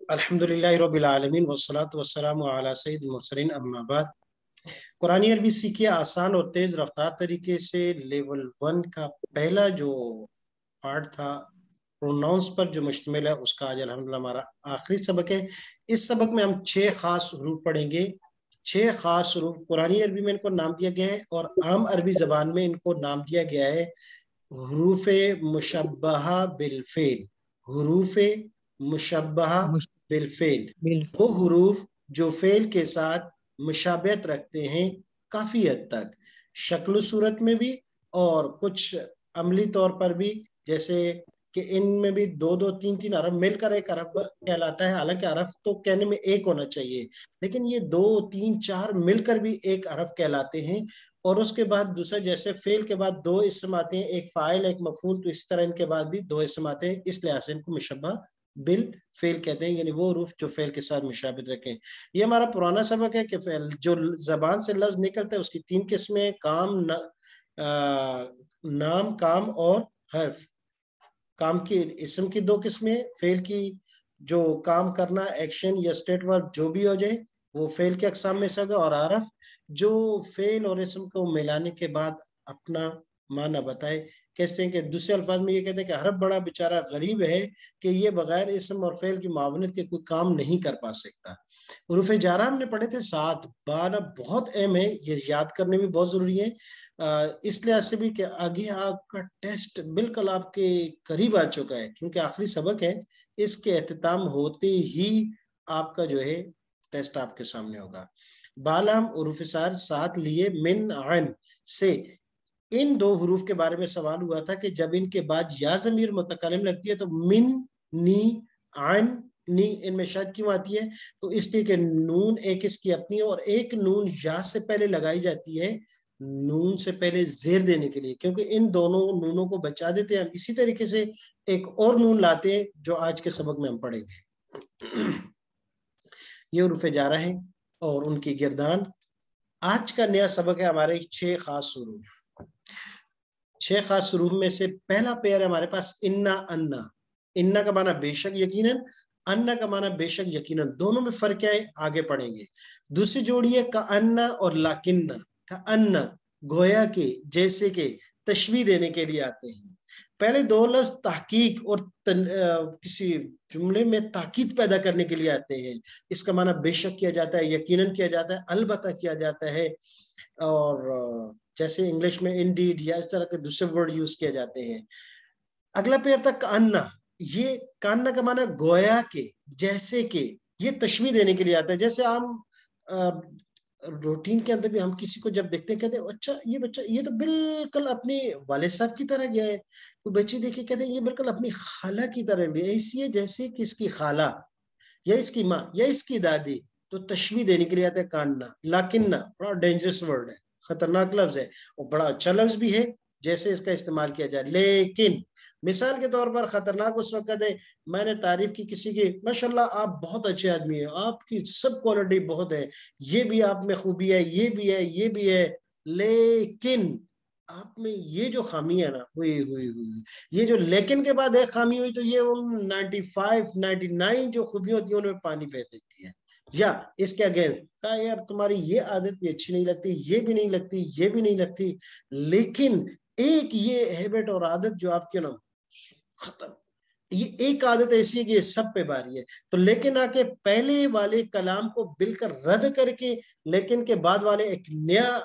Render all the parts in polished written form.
अल्हम्दुलिल्लाह रब्बिल आलमीन वस्सलातु वस्सलामु अला सय्यिदिल मुरसलीन अम्मा बाद। कुरानी अरबी सीखिए आसान और तेज रफ्तार तरीके से। लेवल 1 का पहला जो पार्ट था प्रोनाउंस पर जो मुश्तमिल है, उसका आज अल्हम्दुलिल्लाह हमारा आखिरी सबक है। इस सबक में हम 6 खास हरूफ पढ़ेंगे। 6 खास हरूफ कुरानी अरबी में इनको नाम दिया गया है और आम अरबी जबान में इनको नाम दिया गया है हरूफे मुशब्बहा बिलफेल। हरूफे मुशब्बहा बिलफेल, वो हरूफ जो फेल के साथ मुशाबहत रखते हैं काफी हद तक, शक्ल सूरत में भी और कुछ अमली तौर पर भी। जैसे कि इनमें भी दो दो तीन तीन हरफ मिलकर एक हरफ कहलाता है। हालांकि हरफ तो कहने में एक होना चाहिए, लेकिन ये 2 3 4 मिलकर भी एक हरफ कहलाते हैं। और उसके बाद दूसरा, जैसे फेल के बाद 2 इसम आते हैं, एक फाइल एक मफूल, तो इसी तरह इनके बाद भी 2 इसम आते हैं। इस लिहाज से इनको मुशब्बा बिल फेल कहते हैं, यानी वो रूफ जो फेल के साथ मुशाबित रखें। ये हमारा पुराना सबक है कि फेल जो जबान से लफ्ज निकलता है उसकी 3 किस्में, काम नाम काम और हर्फ। काम की इसम की 2 किस्में, फेल की जो काम करना एक्शन या स्टेट वर्ब जो भी हो जाए वो फेल के अकसाम में से होगा, और हरफ जो फेल और इसम को मिलाने के बाद अपना माना बताए। कहते हैं कि दूसरे अल्फाज में ये कहते हैं कि हरफ बड़ा बेचारा गरीब है कि ये बगैर इसम और फेल की मावनत के कोई काम नहीं कर पा सकता। हरूफ जारा हमने पढ़े थे 7 12, बहुत अहम है, ये याद करने भी बहुत जरूरी है। इस लिहाज से भी कि आगे आपका टेस्ट बिल्कुल आपके करीब आ चुका है, क्योंकि आखिरी सबक है। इसके एहतिताम होते ही आपका जो है टेस्ट आपके सामने होगा। बालाम उरूफ सार 7 लिए मिन आन से। इन 2 हरूफ के बारे में सवाल हुआ था कि जब इनके बाद या ज़मीर मुतकल्लिम लगती है तो मिन नी आन नी इनमें शद क्यों आती है? तो इसलिए कि नून एक इसकी अपनी और एक नून या से पहले लगाई जाती है, नून से पहले जेर देने के लिए, क्योंकि इन दोनों नूनों को बचा देते हैं हम। इसी तरीके से एक और नून लाते हैं जो आज के सबक में हम पढ़ेंगे। ये उर्फ जारा है और उनकी गिरदान। आज का नया सबक है हमारे 6 खास हरूफ। 6 खास हरूफ में से पहला पेयर है हमारे पास इन्ना अन्ना। इन्ना का माना बेशक यकीनन, अन्ना का माना बेशक यकीनन। दोनों में फर्क क्या है आगे पढ़ेंगे। दूसरी जोड़ी है का अन्ना और लाकिन्ना। का अन्ना गोया के, जैसे के, तशबीह देने के लिए आते हैं। पहले 2 लफ्ज तहकीक और किसी जुमले में ताकीद पैदा करने के लिए आते हैं। इसका माना बेशक किया जाता है, यकीनन किया जाता है, अलबत्ता किया जाता है, और जैसे इंग्लिश में इंडीड या इस तरह के दूसरे वर्ड यूज किए जाते हैं। अगला पेयर था कान्ना। ये कान्ना का माना गोया के, जैसे के, ये तशबीह देने के लिए आता है। जैसे हम रूटीन के अंदर भी हम किसी को जब देखते हैं कहते हैं अच्छा ये बच्चा ये तो बिल्कुल अपने वाले साहब की तरह गया है। तो बच्चे देखे कहते हैं ये बिल्कुल अपनी खाला की तरह ऐसी है जैसे कि इसकी खाला या इसकी माँ या इसकी दादी। तो तशबीह देने के लिए आता है कान्ना। लाकिन्ना बड़ा डेंजरस वर्ड है, खतरनाक लफ्ज है, और बड़ा अच्छा लफ्ज भी है जैसे इसका इस्तेमाल किया जाए। लेकिन मिसाल के तौर पर खतरनाक उस वक्त है, मैंने तारीफ की किसी की, माशाल्लाह आप बहुत अच्छे आदमी हैं, आपकी सब क्वालिटी बहुत है, ये भी आप में खूबी है, ये भी है, ये भी है, लेकिन आप में ये जो खामी है ना, हुई ये जो लेकिन के बाद एक खामी हुई तो ये 95 99 जो खूबियां होती है उनमें पानी फेर देती है। या इसके अगेंस्ट कहा यार तुम्हारी ये आदत भी अच्छी नहीं लगती, ये भी नहीं लगती, ये भी नहीं लगती, लेकिन एक ये हैबिट और आदत जो आपके ना खत्म, ये एक आदत ऐसी है कि ये सब पे भारी है। तो लेकिन आके पहले वाले कलाम को बिल्कुल रद्द करके लेकिन के बाद वाले एक नया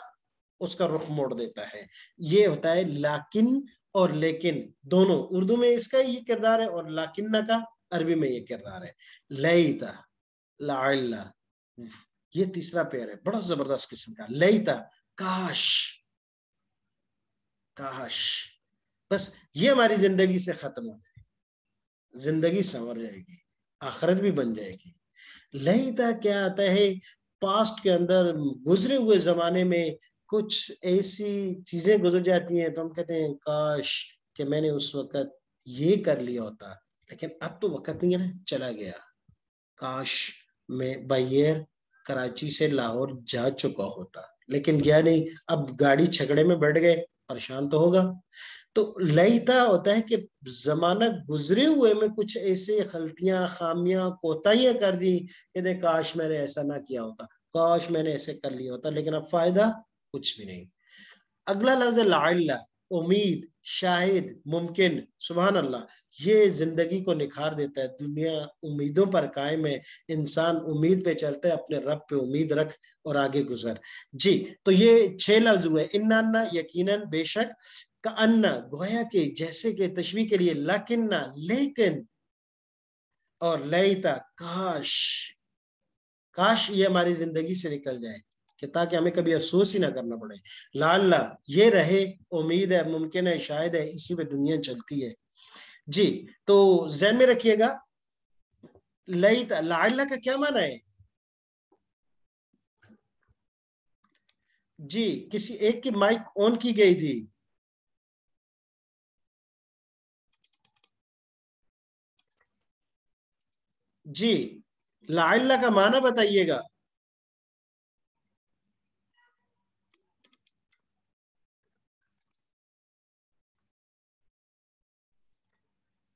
उसका रुख मोड़ देता है। ये होता है लाकिन और लेकिन दोनों। उर्दू में इसका ये किरदार है और लाकिन्ना का अरबी में ये किरदार है। लईता लाइल्ला, ये तीसरा पेयर है, बड़ा जबरदस्त किस्म का। लईता काश, काश, बस ये हमारी जिंदगी से खत्म हो जाए, जिंदगी संवर जाएगी, आखिरत भी बन जाएगी। लईता क्या आता है, पास्ट के अंदर गुजरे हुए जमाने में कुछ ऐसी चीजें गुजर जाती हैं तो हम कहते हैं काश कि मैंने उस वक्त ये कर लिया होता, लेकिन अब तो वक्त नहीं है ना, चला गया। काश मैं बाय एयर कराची से लाहौर जा चुका होता, लेकिन गया नहीं, अब गाड़ी छकड़े में बैठ गए, परेशान तो होगा। تو لیتا ہوتا ہے کہ زمانہ گزرے ہوئے میں کچھ ایسے غلطیاں، خامیاں، کوتاہیاں کر دی کہ کاش میں نے ایسا نہ کیا ہوتا، کاش میں نے ایسے کر لیا ہوتا، لیکن اب فائدہ کچھ بھی نہیں۔ اگلا لفظ ہے لعل، امید، شاہد، ممکن۔ سبحان اللہ، یہ زندگی کو نکھار دیتا ہے۔ دنیا امیدوں پر قائم ہے، انسان امید پہ چلتا ہے، اپنے رب پہ امید رکھ اور آگے گزر۔ جی، تو یہ 6 لفظ ہوئے، انا، یقیناً، بے شک، کأن، گویا کہ، جیسے کہ، تشبیہ کے لیے، لیکن، لیکن، اور لیتا، کاش، کاش یہ ہماری زندگی سے نکل جائے کہ تاکہ ہمیں کبھی افسوس ہی نہ کرنا پڑے۔ لعل، یہ رہے، امید ہے، ممکن ہے، شاید ہے، اسی پہ دنیا چلتی ہے۔ جی، تو ذہن میں رکھیے گا، لیتا، لعل کا کیا معنی ہے؟ جی، کسی ایک کی مائک آن کی گئی تھی۔ جی، لعل کا معنی بتائیے گا۔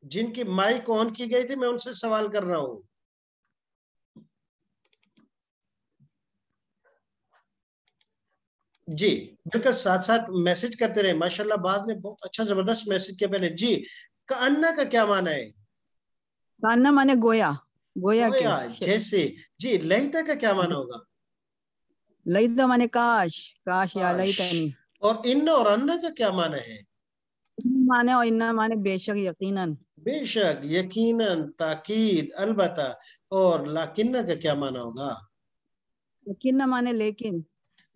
جن کی مائک آن کی گئی تھی میں ان سے سوال کر رہا ہوں۔ جی بالکل، ساتھ ساتھ میسج کرتے رہے، ماشاءاللہ، بعد میں بہت اچھا زبردست میسج کے پہلے۔ جی، کأنہ کا کیا معنی ہے؟ کأنہ مانے گویا، گویا کے، جیسے۔ جی، لیتا کا کیا معنی ہوگا؟ لیتا مانے کاش، کاش یا لیتنی۔ اور ان اور انا کا کیا معنی ہے؟ مانے اور انا مانے بے شک، یقیناً، بے شک، یقیناً، تاکید، البتہ۔ اور لاکنہ کا کیا معنی ہوگا؟ یقیناً مانے لیکن،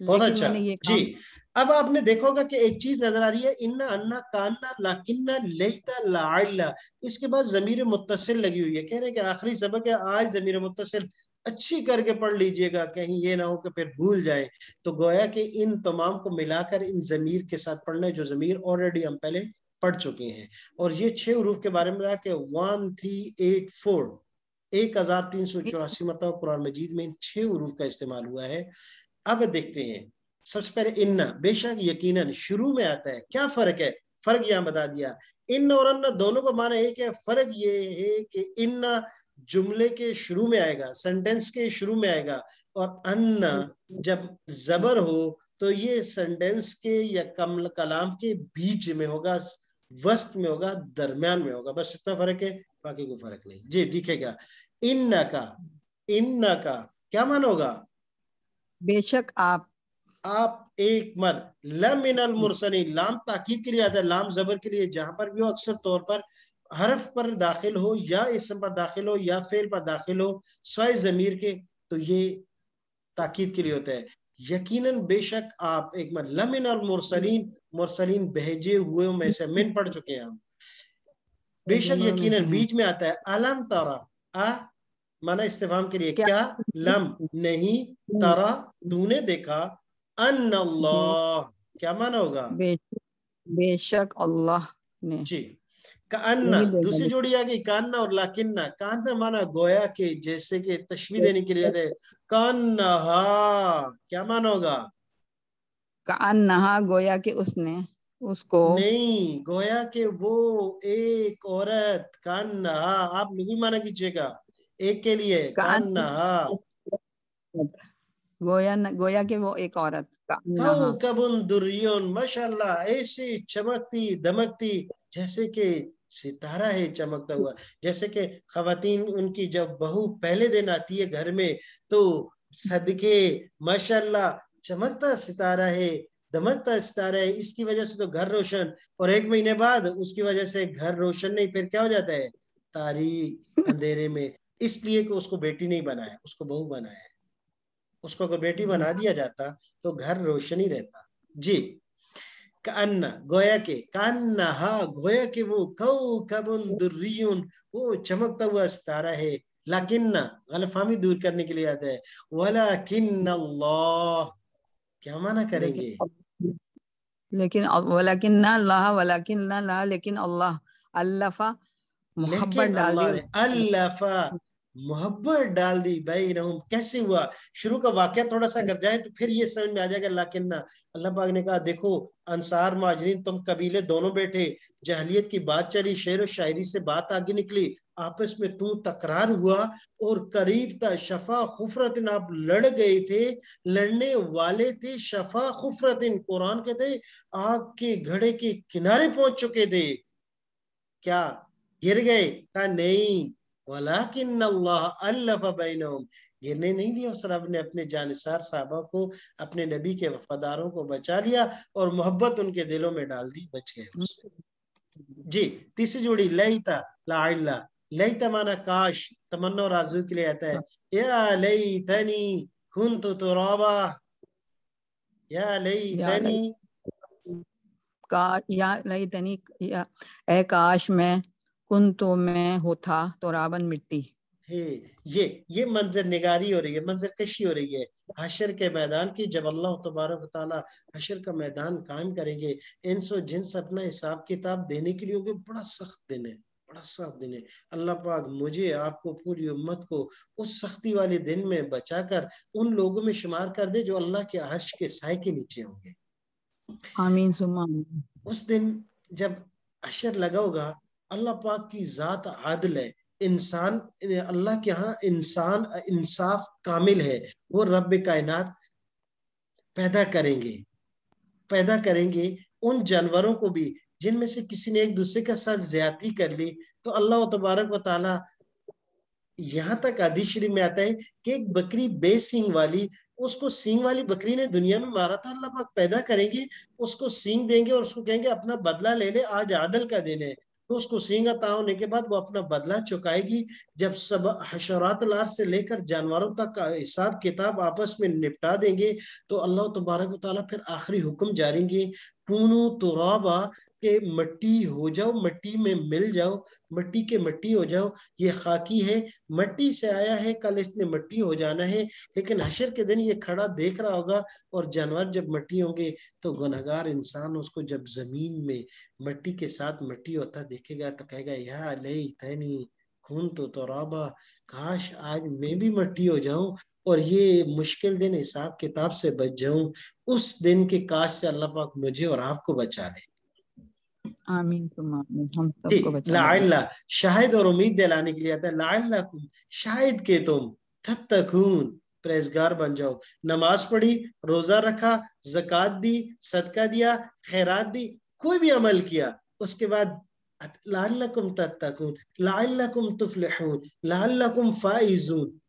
بہت لیکن اچھا۔ میں نے یہ جی، کام۔ اب آپ نے دیکھا ہوگا کہ ایک چیز نظر آ رہی ہے، انا، انا، کانا، لاکنہ، لیتا، لعل، اس کے بعد ضمیر متصل لگی ہوئی ہے۔ کہہ رہے ہیں کہ آخری سبق ہے، آج ضمیر متصل اچھی کر کے پڑھ لیجئے گا، کہیں یہ نہ ہو کہ پھر بھول جائے۔ تو گویا کہ ان تمام کو ملا کر ان ضمیر کے ساتھ پڑھنا ہے، جو ضمیر آلریڈی ہم پہلے پڑھ چکے ہیں۔ اور یہ 6 حروف کے بارے میں بتا کہ 1384 1384 مرتبہ قرآن مجید میں ان 6 حروف کا استعمال ہوا ہے۔ اب دیکھتے ہیں، سب سے پہلے ان، بے شک، یقیناً، شروع میں آتا ہے۔ کیا فرق ہے؟ فرق یہاں بتا دیا، ان اور ان دونوں کو معنی ایک ہے۔ فرق یہ ہے کہ ان جملے کے شروع میں آئے گا، سینٹینس کے شروع میں آئے گا، اور ان جب زبر ہو تو یہ سینٹینس کے یا کلام کے بیچ میں ہوگا، وسط میں ہوگا، درمیان میں ہوگا۔ بس اتنا فرق ہے، باقی کوئی فرق نہیں۔ جی دیکھے گا، ان کا کیا معنی ہوگا؟ بے شک آپ، آپ ایک مرد۔ لمن المرسلین، لام تاکید کے لیے آتا ہے، لام زبر کے لیے، جہاں پر بھی وہ اکثر طور پر حرف پر داخل ہو یا اسم پر داخل ہو یا فعل پر داخل ہو سوائے ضمیر کے، تو یہ تاکید کے لیے ہوتا ہے۔ یقیناً، بے شک آپ ایک مرد، لمن المرسلین، مرسلین بھیجے ہوئے میں سے، من پڑھ چکے ہیں ہم۔ بے شک، یقیناً، بیچ میں آتا ہے علم ترا، مانا استفہام کے لیے، کیا، لم نہیں، ترا تو نے دیکھا، ان اللہ کیا مانا ہوگا؟ بے شک اللہ نے۔ جی، کأنہ دوسری جوڑی آ گئی، کانہ اور لاکنہ۔ کانہ مانا گویا کہ، جیسے کہ تشبیہ دینے کے لیے ہے، کانہا کیا مانا ہوگا؟ کأنہا گویا کہ اس نے، اس کو، نہیں، گویا کہ وہ ایک عورت، کانہا، آپ لغوی معنی کیجئے گا ایک کے لیے، کانہا، گویا کہ وہ ایک عورت، کأنہا، کوكب دریون، ماشاءاللہ، ایسی چمکتی دمکتی جیسے کہ ستارہ ہے چمکتا ہوا۔ جیسے کہ خواتین ان کی جب بہو پہلے دن آتی ہے گھر میں تو صدقے ماشاءاللہ چمکتا ستارہ ہے، دمکتا ستارہ ہے، اس کی وجہ سے تو گھر روشن، اور 1 مہینے بعد اس کی وجہ سے گھر روشن نہیں، پھر کیا ہو جاتا ہے؟ تاریک، اندھیرے میں۔ اس لیے کہ اس کو بیٹی نہیں بنایا، اس کو بہو بنایا ہے۔ اس کو اگر بیٹی بنا دیا جاتا تو گھر روشن ہی رہتا۔ جی، کأن گویا کے، کأنہا گویا کہ وہ، کوكب دریون وہ چمکتا ہوا ستارہ ہے، لیکن غلط فہمی دور کرنے کے لیے آتا ہے، ولکن اللہ کیا معنی کریں گے؟ لیکن ولیکن اللہ، ولیکن اللہ، لیکن اللہ، الفا محبت لیکن ڈال دی، اللہ نے الفا मोहब्बत डाल दी बैनहुम। कैसे हुआ? शुरू का वाकया थोड़ा सा कर जाए तो फिर ये समझ में आ जाएगा। लेकिन अल्लाह पाक ने कहा देखो अंसार मुहाजिरीन तुम कबीले दोनों बैठे, जहलियत की बात चली, शेर और शायरी से बात आगे निकली, आपस में तू तकरार हुआ और करीब था शफा खुफरतिन, आप लड़ गए थे, लड़ने वाले थे शफा खुफरतिन, कुरान कहते आग के घड़े के किनारे पहुंच चुके थे, क्या गिर गए? कहा नहीं, वलाकिन अल्लाह अल्लफ़ बैनहुम, गिरने नहीं दिया। उस रब ने अपने जानिसार साहबा को, अपने नबी के वफादारों को बचा लिया और मोहब्बत उनके दिलों में डाल दी, बच गए उससे। जी, तीसरी जोड़ी लईता लाइला। लईता माना काश, तमन्ना और आरज़ू के लिए आता है। या लईतनी कुन्तु तुराबा, या या लईतनी, या लैतनी, या ए काश मैं कुन तो मैं होता तुराबन मिट्टी। ये मंजर निगारी हो रही है, मंजर कशी हो रही है हशर के मैदान की। जब अल्लाह तबारक व तआला हशर का मैदान कायम करेंगे, इंसो जिन्स अपना हिसाब किताब देने के लिए होंगे, बड़ा सख्त दिन है, बड़ा सख्त दिन है। अल्लाह पाक मुझे, आपको, पूरी उम्मत को उस सख्ती वाले दिन में बचाकर उन लोगों में शुमार कर दे जो अल्लाह के अर्श के साए के नीचे होंगे। आमीन सुम्मा आमीन। उस दिन जब हशर लगा होगा, अल्लाह पाक की जात आदिल है, इंसान, अल्लाह के यहाँ इंसान इंसाफ कामिल है। वो रब कायनात पैदा करेंगे, पैदा करेंगे उन जानवरों को भी जिनमें से किसी ने एक दूसरे के साथ ज्यादती कर ली, तो अल्लाह तबारक व ताला, यहाँ तक हदीस शरीफ में आता है कि एक बकरी बेसींग वाली, उसको सींग वाली बकरी ने दुनिया में मारा था, अल्लाह पाक पैदा करेंगे, उसको सींग देंगे और उसको कहेंगे अपना बदला ले ले, आज आदल का दिन है। तो उसको सींग अता होने के बाद वो अपना बदला चुकाएगी। जब सब हशरात से लेकर जानवरों तक का हिसाब किताब आपस में निपटा देंगे, तो अल्लाह तबारक व तआला फिर आखिरी हुक्म जारी करेंगे, कूनू तुराबा, के मट्टी हो जाओ, मट्टी में मिल जाओ, मट्टी के मट्टी हो जाओ। ये खाकी है, मट्टी से आया है, कल इसने मट्टी हो जाना है। लेकिन हशर के दिन ये खड़ा देख रहा होगा, और जानवर जब मट्टी होंगे तो गुनहगार इंसान उसको जब जमीन में मट्टी के साथ मट्टी होता देखेगा तो कहेगा या लैतनी कुन्तु तुराबा, काश आज मैं भी मट्टी हो जाऊं और ये मुश्किल दिन हिसाब किताब से बच जाऊं। उस दिन के काश से अल्लाह पाक मुझे और आपको बचा ले। आमीन सुम्मा आमीन, हम जी, सबको बचा ले। लाइल्ला शायद और उम्मीद दिलाने के लिए आता है, लाइल्लाकुम शायद के तुम तत्तकून परहेजगार बन जाओ। नमाज पढ़ी, रोजा रखा, ज़कात दी, सदका दिया, खैरात दी, कोई भी अमल किया, उसके बाद लाइल्लाकुम तत्तकून, लाइल्लाकुम तुफलिहून, लाइल्लाकुम फाइजून,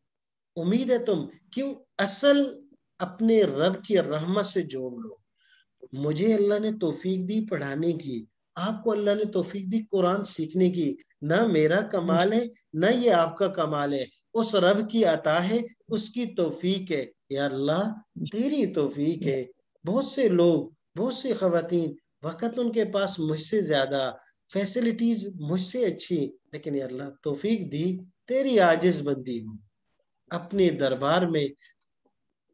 उम्मीद है तुम, क्यों? असल अपने रब की रहमत से जोड़ लो। मुझे अल्लाह ने तौफीक दी पढ़ाने की, आपको अल्लाह ने तौफीक दी कुरान सीखने की। ना मेरा कमाल है, ना ये आपका कमाल है, उस रब की अता है, उसकी तौफीक है। या अल्लाह तेरी तौफीक है। बहुत से लोग, बहुत सी खवातीन, वक़्त उनके पास मुझसे ज्यादा, फैसिलिटीज मुझसे अच्छी, लेकिन या अल्लाह तौफीक दी, तेरी आजिज बंदी हूँ, अपने दरबार में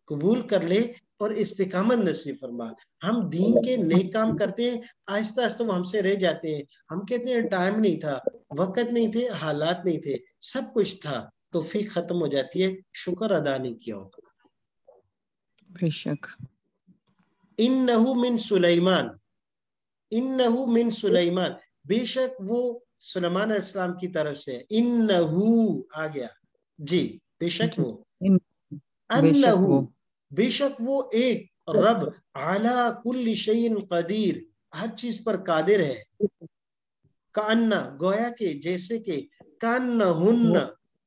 कबूल कर ले और इस्तिकामत नसीब फरमा। हम दीन के नेक काम करते हैं, आहिस्ता आहिस्ता वो हमसे रह जाते हैं। हम कहते हैं टाइम नहीं था, वक्त नहीं थे, हालात नहीं थे, सब कुछ था, तौफीक खत्म हो जाती है, शुक्र अदा नहीं किया होता। बेशक। इन्नहु मिन सुलेमान, इन्नहु मिन सुलेमान, बेशक वो सुलेमान अलैहिस्सलाम की तरफ से। इन्नहु आ गया जी, बेशक वो, बेशक अन्नहु वो, बेशक वो एक रब, आला कुल्ली शैइन कदीर, हर चीज पर कादिर है। कान्ना गोया के, जैसे के, कान्नहुन्ना,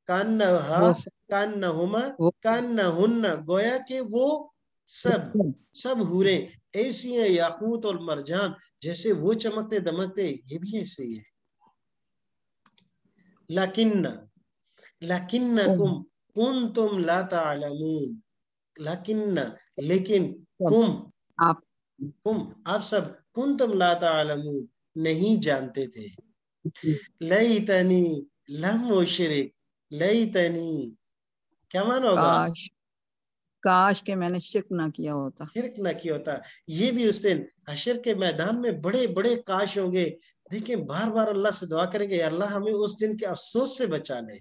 कान्नहा, वो कान्नहुमा, वो कान्नहुन्ना, गोया के वो सब, सब हूरे ऐसी हैं, याकूत और मरजान, जैसे वो चमकते दमकते, ये भी ऐसे ही है। लाकिन्ना, लाकिन्नकुम कुंतुम ला तालमून, लाकिन्ना लेकिन, कुम आप आप सब, कुंतुम ला तालमून नहीं जानते थे। लईतनी लम उशरिक, लईतनी क्या माना होगा? काश, काश के मैंने शिरक ना किया होता। शिरक ना किया होता। ये भी उस दिन हशर के मैदान में बड़े बड़े काश होंगे। देखिए बार बार अल्लाह से दुआ करेंगे, अल्लाह हमें उस दिन के अफसोस से बचा ले,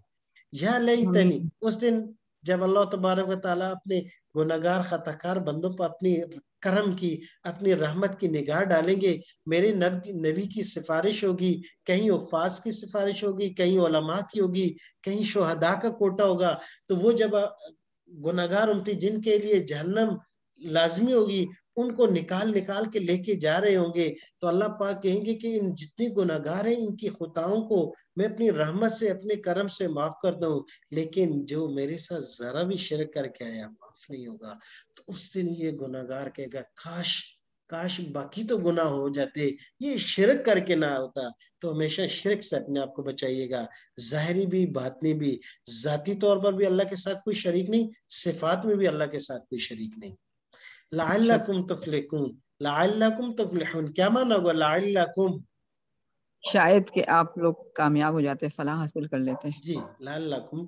या लैतनी, आमीन। उस दिन जब अल्लाह तबारक व तआला अपने गुनहगार खताकार बंदों पर अपनी करम की, अपनी रहमत की निगाह डालेंगे, मेरे नबी की सिफारिश होगी, कहीं उफ़ास की सिफारिश होगी, कहीं उलमा की होगी, कहीं शुहदा का कोटा होगा, तो वो जब गुनहगार उम्मती जिनके लिए जहन्नम लाजमी होगी, उनको निकाल निकाल के लेके जा रहे होंगे, तो अल्लाह पाक कहेंगे कि इन जितने गुनहगार हैं इनकी खुताओं को मैं अपनी रहमत से, अपने करम से माफ करता हूँ, लेकिन जो मेरे साथ जरा भी शिरक करके आया माफ नहीं होगा। तो उस दिन ये गुनहगार कहेगा काश काश बाकी तो गुनाह हो जाते, ये शिरक करके ना होता। तो हमेशा शिरक से अपने आप को बचाइएगा, ज़ाहिरी भी बातनी भी। जाती तौर पर भी अल्लाह के साथ कोई शरीक नहीं, सिफात में भी अल्लाह के साथ कोई शरीक नहीं। लअल्लकुम तुफ्लिहून, लअल्लकुम तुफ्लिहून क्या माना होगा लअल्लकुम? शायद कि आप लोग कामयाब हो जाते, फलाह हासिल कर लेते। जी लअल्लकुम।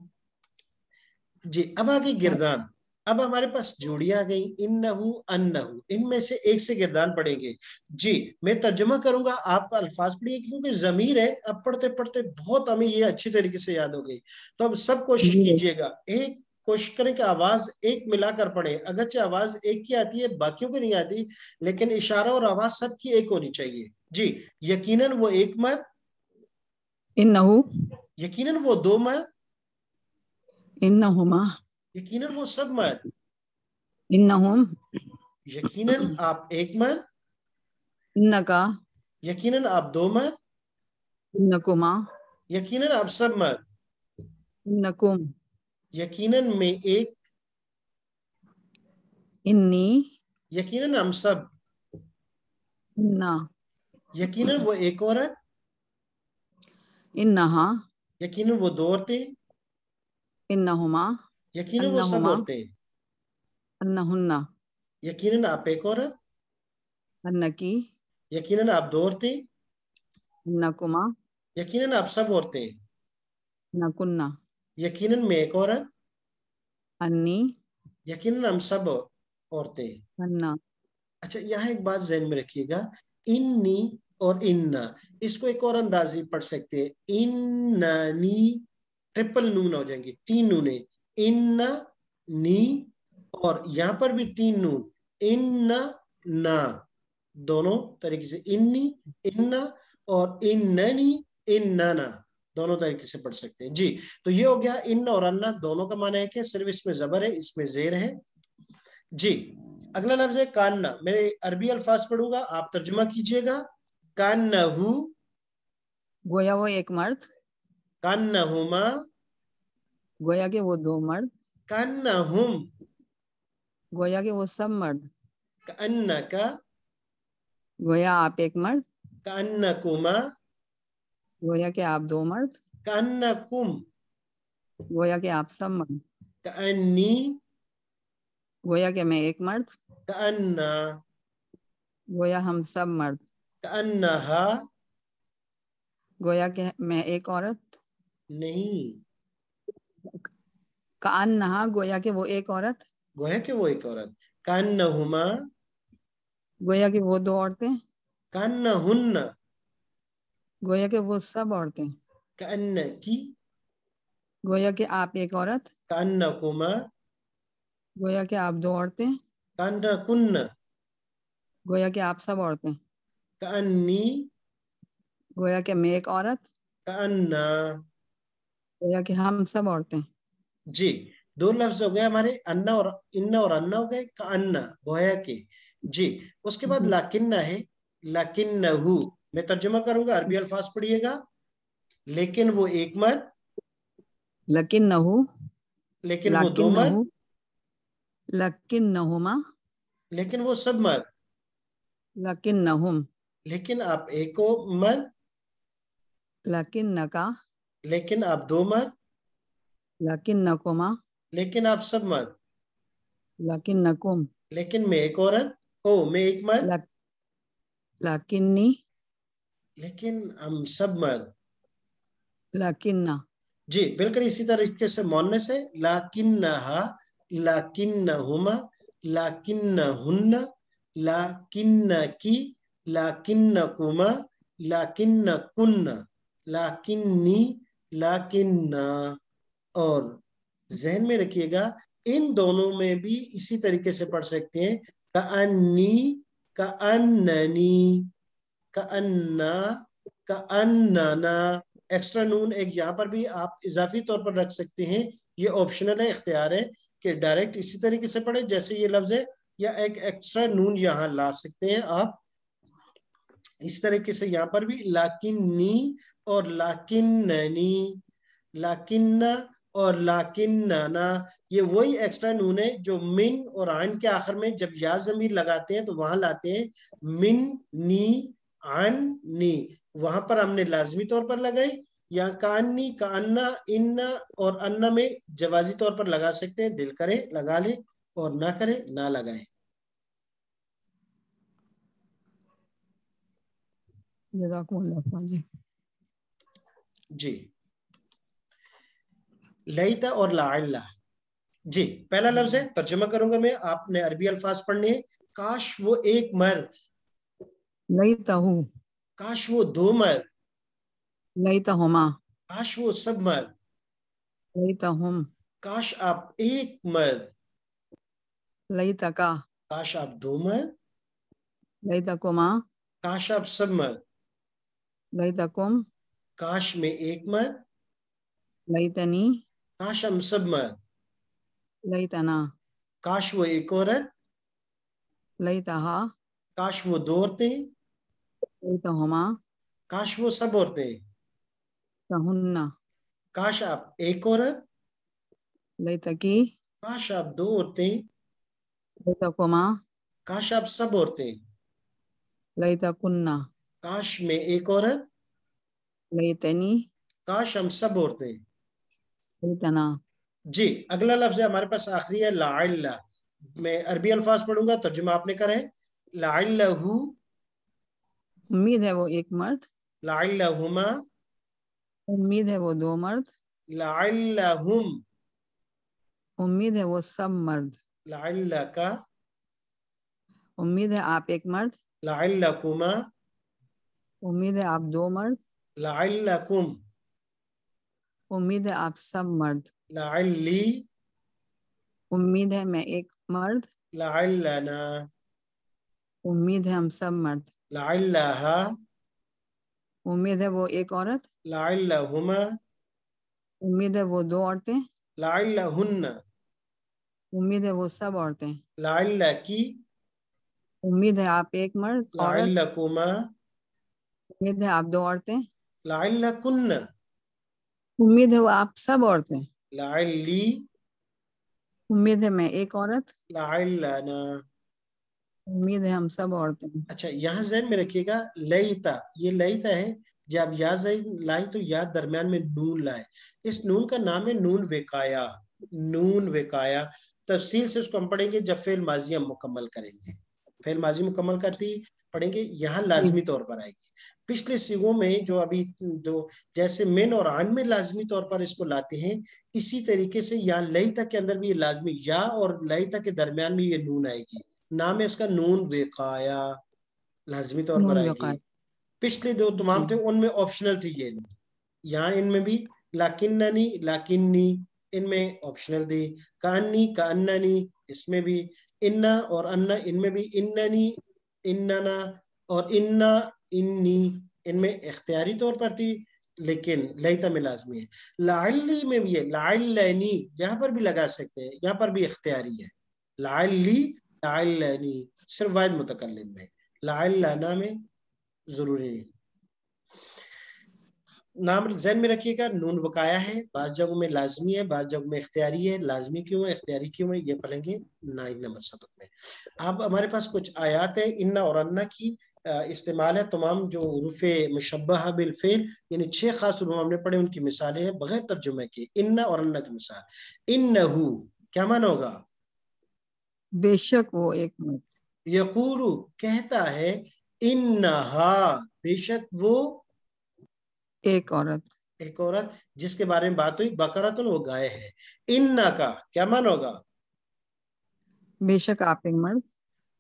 जी अब आगे गिरदान। अब हमारे पास जोड़ियां आ गई, इन्नहु अन्नहु, इनमें से एक से गिरदान पढ़ेंगे। जी मैं तर्जुमा करूंगा, आप अल्फाज पढ़िए, क्योंकि जमीर है, अब पढ़ते पढ़ते बहुत हमें ये अच्छी तरीके से याद हो गई। तो अब सब कोशिश जी कीजिएगा, एक कोशिश करें कि आवाज एक मिलाकर पढ़े, अगरचे आवाज एक की आती है बाकियों की नहीं आती, लेकिन इशारा और आवाज सबकी एक होनी चाहिए। जी यकीनन वो एक मर्द, इन्नहु, यकीनन वो दो मर्द, इन्नहुमा, यकीनन वो सब मर्द, इन्नहुम, यकीनन आप एक मर्द, इन्नका, यकीनन आप दो मर्द, इन्नकुमा, यकीनन आप सब मर्द, इन्नकुम, यकीनन मैं एक, इन्नी, यकीनन हम सब, इन्ना, यकीनन वो एक औरत, इन्नहा, यकीनन वो दो औरतें, इन्नहुमा, यकीनन वो सब अन्नहुमा, औरतें, अन्नहुन्ना, यकीनन आप एक औरत, अन्नकी, यकीनन आप दो औरतें, अन्नकुमा, यकीनन आप सब औरतें, अन्नकुन्ना, यकीनन मैं एक औरत, अन्नी, यकीनन हम सब औरतें। अन्ना। अच्छा यहाँ एक बात ज़हन में रखिएगा, इन्नी और इन्ना, इसको एक और अंदाजी पढ़ सकते हैं, इन्नानी, ट्रिपल नून हो जाएंगे, तीन नूने, इन्ना नी, और यहां पर भी तीन नून, इन्ना ना, दोनों तरीके से, इन्नी इन्ना और इन्ननी इन्नाना, दोनों तरीके से पढ़ सकते हैं। जी तो ये हो गया इन और अन्ना, दोनों का माना है कि सिर्फ इसमें जबर है, इसमें जेर है। जी अगला लफ्ज है कान्ना, मैं अरबी अल्फाज पढ़ूंगा, आप तर्जुमा कीजिएगा। कान्नहु, गोया वो एक मर्द, कान्नहुमा, गोया के वो दो मर्द, कान्नहुम, गोया के वो सब मर्द, कान्नका, गोया आप एक मर्द, कान्नकुमा, गोया के आप दो मर्द, कान्नकुम, गोया के आप सब मर्द, कान्नी, गोया के मैं एक मर्द, कान्ना, गोया हम सब मर्द, कान्नहा, गोया के मैं एक औरत, नहीं, कान नहा, गोया के वो एक औरत, गोया के वो एक औरत, कान्नहुमा, गोया की वो दो औरतें, कान्नहुन्ना, गोया के वो सब औरतें, कान्नकी, गोया के आप एक औरत, कान्नकुमा, गोया के आप दो औरतें, कान्नकुन्ना, गोया के आप सब औरतें, कान्नी, गोया के मैं एक औरत, कान्ना। गोया के हम सब औरतें। जी दो लफ्ज हो गए हमारे, अन्ना और इन्ना, और अन्ना हो गए का अन्ना, गोया के। जी उसके बाद लाकिन्ना है, लाकिन्नहु, मैं तर्जुमा करूंगा, अरबी अल्फाज पढ़िएगा। लेकिन वो एक मर्द, लकिन नहु, लेकिन वो दो लाकिन मर्द, नहु, लकिन नहुमा, लेकिन वो सब मर्द, लकिन नहुम, लेकिन आप एक हो मर्द, लकिन नका, लेकिन आप दो मर्द, लकिन नकुमा, लेकिन आप सब मर्द, लकिन नकुम, लेकिन मैं एक औरत, ओ मैं एक मर्द, लक, लकिन्नी, लेकिन हम सब मर्द। लकिन्ना, जी बिल्कुल इसी तरीके से मोन्नस है, लाकिन्नहा, लाकिन्नहुमा, लाकिन्नहुन्ना, लाकिन्नकी, लाकिन्नकुमा, लाकिन्नकुन्ना, लाकिन्नी, लाकिन्ना। اور ذہن میں رکھیے گا ان دونوں میں بھی اسی طریقے سے پڑھ سکتے ہیں کأنی کأننی کأننا کأننا ایکسٹرا نون ایک یہاں پر بھی آپ اضافی طور پر رکھ سکتے ہیں یہ آپشنل ہے اختیار ہے کہ ڈائریکٹ اسی طریقے سے پڑھیں جیسے یہ لفظ ہے یا ایک ایکسٹرا نون یہاں لا سکتے ہیں آپ اس طریقے سے یہاں پر بھی لاکنی اور لاکننی لاکن اور لاکننا یہ وہی ایکسٹرا نون ہے جو من اور عن کے آخر میں جب یا ضمیر لگاتے ہیں تو وہاں لاتے ہیں من نی عن نی وہاں پر ہم نے لازمی طور پر لگائی یا کانی کانا ان اور انا میں جوازی طور پر لگا سکتے ہیں دل کرے لگا لیں اور نہ کرے نہ لگائیں جزاکم اللہ خیر جی لیتا اور لعل جی پہلا لفظ ہے ترجمہ کروں گا میں آپ نے عربی الفاظ پڑھنے ہیں کاش وہ ایک مرد لیتہ کاش وہ دو مرد لیتہما کاش وہ سب مرد لیتہم کاش آپ ایک مرد لیتکا کاش آپ دو مرد لیتکما کاش آپ سب مرد لیتکم کاش میں ایک مرد لیتنی کاش ہم سب مرد لیتنا کاش وہ ایک عورت لیتہا کاش وہ دو عورتیں لیتہما کاش وہ سب عورتیں کہن کاش آپ ایک عورت لیتکی کاش آپ دو عورتیں لیتکما کاش آپ سب عورتیں لیتکنہ کاش میں ایک عورت لیتنی کاش ہم سب عورتیں لیتنا جی اگلا لفظ ہے ہمارے پاس آخری ہے لعل میں عربی الفاظ پڑھوں گا ترجمہ آپ نے کرا ہے لعلہ امید ہے وہ ایک مرد لعلہما امید ہے وہ دو مرد لعلہم امید ہے وہ سب مرد لعلک امید ہے آپ ایک مرد لعلکما امید ہے آپ دو مرد لعلکم امید ہے آپ سب مرد لعلی امید ہے میں ایک مرد لعلنا امید ہے ہم سب مرد لعلہا امید ہے وہ ایک عورت لعلہما امید ہے وہ دو عورتیں لعلہن امید ہے وہ سب عورتیں لعلکی امید ہے آپ ایک مرد عورت لعلکما امید ہے آپ دو عورتیں لعلکن امید ہے وہ آپ سب عورتیں لعلی امید ہے میں ایک عورت لعلنا امید ہے ہم سب عورتیں اچھا یہاں ذہن میں رکھیے گا لیتا یہ لیتا ہے جب یا لائی تو یا درمیان میں نون لائے اس نون کا نام ہے نون وقایا نون وقایا تفصیل سے اس کو ہم پڑھیں گے جب فعل ماضی ہم مکمل کریں گے فعل ماضی مکمل کرتی پڑھیں گے یہاں لازمی طور پر آئے گی پچھلے صیغوں میں جو ابھی جو جیسے من اور عن میں لازمی طور پر اس کو لاتے ہیں اسی طریقے سے یہاں لیتا کے اندر بھی یہ لازمی یا اور لیتا کے درمیان میں یہ نون آئے گی نام ہے اس کا نون وقایا لازمی طور پر نون آئے گی وقار پچھلے جو تمام جی تھے ان میں آپشنل تھی یہ یہاں ان میں بھی لاکننی لاکنی ان میں آپشنل تھی کانی کاننی اس میں بھی انا اور انا ان میں بھی اننی اننا اور انا انی ان میں اختیاری طور پر تھی لیکن لیتا میں لازمی ہے لعلی میں بھی ہے لعلنی یہاں پر بھی لگا سکتے ہیں یہاں پر بھی اختیاری ہے لعلی لعلنی صرف واحد متکلم میں لعلنا میں ضروری نہیں نام ذہن میں رکھیے گا نون وقایا ہے بعض جگہوں میں لازمی ہے بعض جگہوں میں اختیاری ہے لازمی کیوں ہے اختیاری کیوں ہے یہ پڑھیں گے 9 نمبر سبق میں اب ہمارے پاس کچھ آیات ہے انا اور انا کی استعمال ہے تمام جو حروف مشبہ بالفعل یعنی 6 خاص حروف ہم نے پڑھے ان کی مثالیں ہیں بغیر ترجمے کے انا اور انا کی مثال انہو کیا معنی ہوگا بے شک وہ ایک مرد یقول کہتا ہے انہا بے شک وہ ایک عورت ایک عورت جس کے بارے میں بات ہوئی بقرۃ وہ گائے ہے انہ کا کیا معنی ہوگا بے شک آپ ایک مرد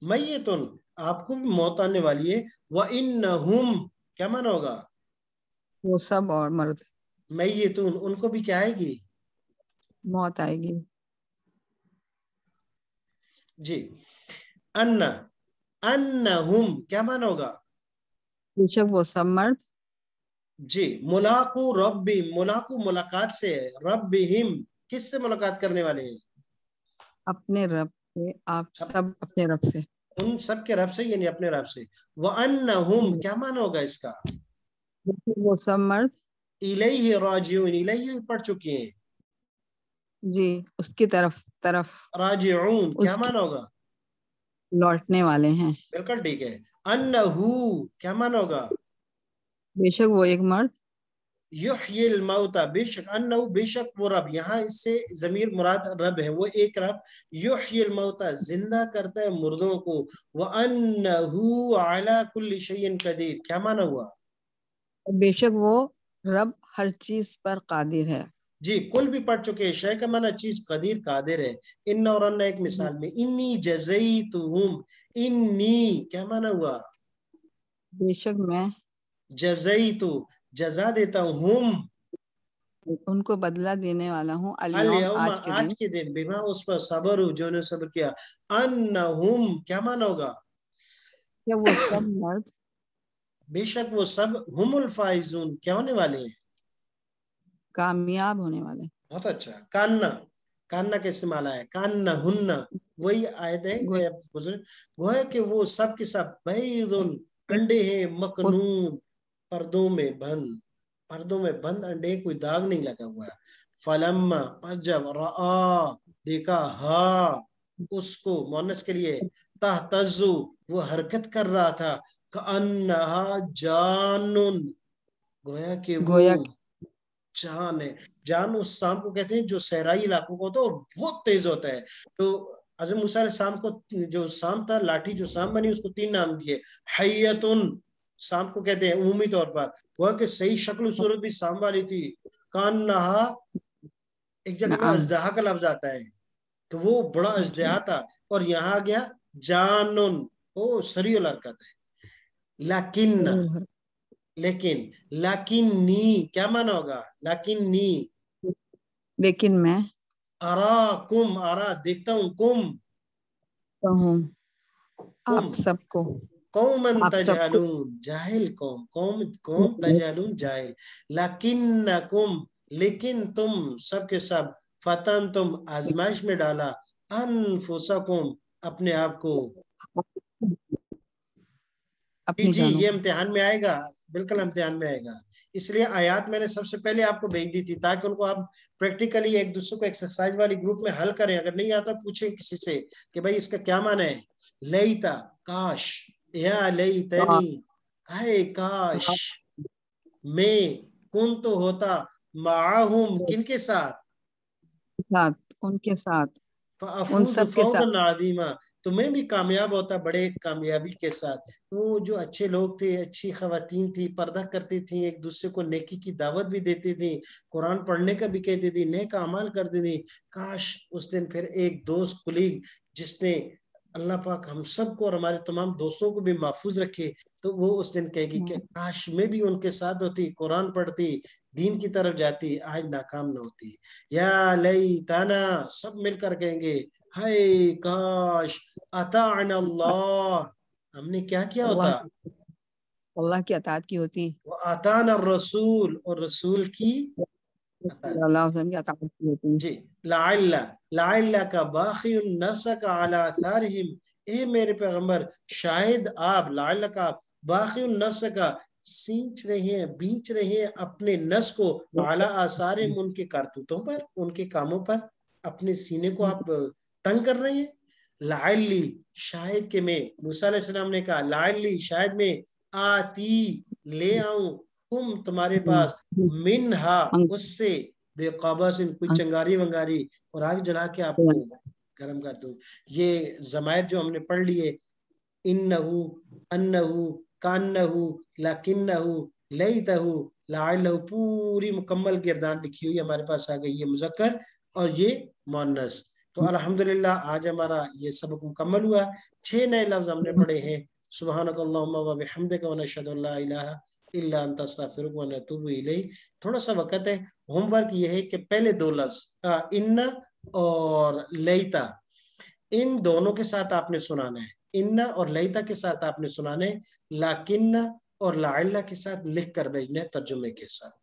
میتن آپ کو بھی موت آنے والی ہے وَإِنَّهُمْ کیا معنی ہوگا وہ سب اور مرد میتون ان کو بھی کیا آئے گی موت آئے گی. جی. انہم کیا معنی ہوگا؟ بے شک وہ سب مرد. جی. ملاقو ربی، ملاقو ملاقات سے ہے، ربہم کس سے ملاقات کرنے والے ہیں؟ اپنے رب سے. آپ سب اپنے رب سے. ان سب کے رب سے یعنی اپنے رب سے. وَأَنَّهُمْ کیا معنی ہوگا اس کا؟ وہ سب مرد. الیہ راجعون، الیہ پڑھ چکے ہیں. جی اس کی طرف راجعون کیا معنی ہوگا؟ لوٹنے والے ہیں. بالکل ٹھیک ہے. انہو کیا معنی ہوگا؟ بے شک وہ ایک مرد. یحیی الموتى بے شک، انہو بے شک وہ رب، یہاں اس سے ضمیر مراد رب ہے، وہ ایک رب. یحیی الموتى زندہ کرتا ہے مردوں کو. وانہو علی کل شیء قدیر کیا معنی ہوا؟ بے شک وہ رب ہر چیز پر قادر ہے. جی کل بھی پڑھ چکے ہیں. شے کا معنی چیز، قدیر قادر ہے. ان اور ان ایک مثال میں. انی جزیتہم، انی کیا معنی ہوا؟ بے شک میں جزیتو جزا دیتا ہوں، ہم ان کو بدلہ دینے والا ہوں. الیوم اليوم آج کے دن، بما اس پر صبر ہو جو نے صبر کیا. انہم کیا معنی ہوگا؟ کہ وہ سب مرد بے شک وہ سب ہم الفائزون کیا ہونے والے ہیں؟ کامیاب ہونے والے. بہت اچھا. کاننا، کاننا کا استعمال ہے. کاننا ہننا وہی آیت ہے. وہ ہے کہ وہ سب کے سب بید انڈے ہیں، مکنون پردوں میں بند، پردوں میں بند انڈے، کوئی داغ نہیں لگا ہوا ہے. فلما پس جب رآ دیکھا، ہا اس کو مونس کے لیے، تہتزو وہ حرکت کر رہا تھا، کأنہا جانن گویا کہ وہ جان ہے. جان اس سام کو کہتے ہیں جو صحرائی علاقوں کو ہوتا ہے اور بہت تیز ہوتا ہے. تو حضرت موسیٰ علیہ السلام کو جو سام تھا، لاٹھی جو سام بنی، اس کو 3 نام دیے. حیتن سام کو کہتے ہیں عمومی طور پر، گویا کہ صحیح شکل و صورت بھی سام والی تھی. کانہا ایک جگہ میں اژدہا کا لفظ آتا ہے، تو وہ بڑا اژدہا تھا. اور یہاں گیا جانن، وہ سریع حرکت ہے. لیکن نی کیا معنی ہوگا؟ لیکن میں اراکم، ارا دیکھتا ہوں، کم آپ سب کو، قومن آپ سب کو تجہلون جاہل قوم تجہلون جاہل. لکنکم لیکن تم سب کے سب، فتن تم آزمائش میں ڈالا، انفسکم اپنے آپ کو. جی یہ امتحان میں آئے گا، بالکل امتحان میں آئے گا. اس لیے آیات میں نے سب سے پہلے آپ کو بھیج دی تھی تاکہ ان کو آپ پریکٹیکلی ایک دوسرے کو ایکسرسائز والی گروپ میں حل کریں. اگر نہیں آتا پوچھیں کسی سے کہ بھائی اس کا کیا معنی ہے. لیتا کاش، یا لیتنی ہائے کاش، میں کن تو ہوتا، معاہم کن کے ساتھ، ان کے ساتھ، ان فافوز سب کے فوزا ساتھ. عظیما تو میں بھی کامیاب ہوتا بڑے کامیابی کے ساتھ. وہ جو اچھے لوگ تھے، اچھی خواتین تھی، پردہ کرتی تھیں، ایک دوسرے کو نیکی کی دعوت بھی دیتی تھیں، قرآن پڑھنے کا بھی کہتی تھی، نیک اعمال کرتی تھی. کاش اس دن پھر ایک دوست کلیگ جس نے اللہ پاک ہم سب کو اور ہمارے تمام دوستوں کو بھی محفوظ رکھے، تو وہ اس دن کہے گی کہ کاش میں بھی ان کے ساتھ ہوتی، قرآن پڑھتی، دین کی طرف جاتی، آج ناکام نہ ہوتی. یا لیتنا سب مل کر کہیں گے، ہائے کاش، اطاعنا اللہ ہم نے کیا کیا ہوتا، اللہ کی اطاعت کی ہوتی، وَأَطَانَا الرَّسُولِ اور رسول کی اطاعت کی. جی. لَعَلَّكَ بَاخِعٌ نَفْسَكَ عَلَىٰ آثَارِهِمْ اے میرے پیغمبر شاید آپ، لعلک آپ، باخع النفس کا سینچ رہے ہیں، بیچ رہے ہیں اپنے نفس کو، اعلی آثار ان کے کارتوتوں پر، ان کے کاموں پر، اپنے سینے کو آپ تنگ کر رہے ہیں. لعلی شاید کہ میں، موسیٰ علیہ السلام نے کہا لعلی شاید میں، آتی لے آؤں، تم تمہارے پاس، منہا اس سے، بے قابض کوئی چنگاری ونگاری، اور آگ جلا کے آپ کو گرم کر دوں. یہ ضمائر جو ہم نے پڑھ لیے، انہو، انہو، کانہو، لکنہو، لیتہو، لعلہو، پوری مکمل گردان لکھی ہوئی ہمارے پاس آ گئی. یہ مذکر اور یہ مؤنث. تو الحمدللہ آج ہمارا یہ سبق مکمل ہوا. 6 نئے لفظ ہم نے پڑھے ہیں. سبحانک اللہم و بحمدک و نشہد ان لا الہ इल्ला अन तस्तगफिरुक व नतूबु इलैह। थोड़ा सा वक्त है, होमवर्क ये है कि पहले दो लफ्ज इन्ना और लैता, इन दोनों के साथ आपने सुनाना है। इन्ना और लैता के साथ आपने सुनाना है, लाकिन्ना और लाइल्ला के साथ लिख कर भेजना है तर्जुमे के साथ।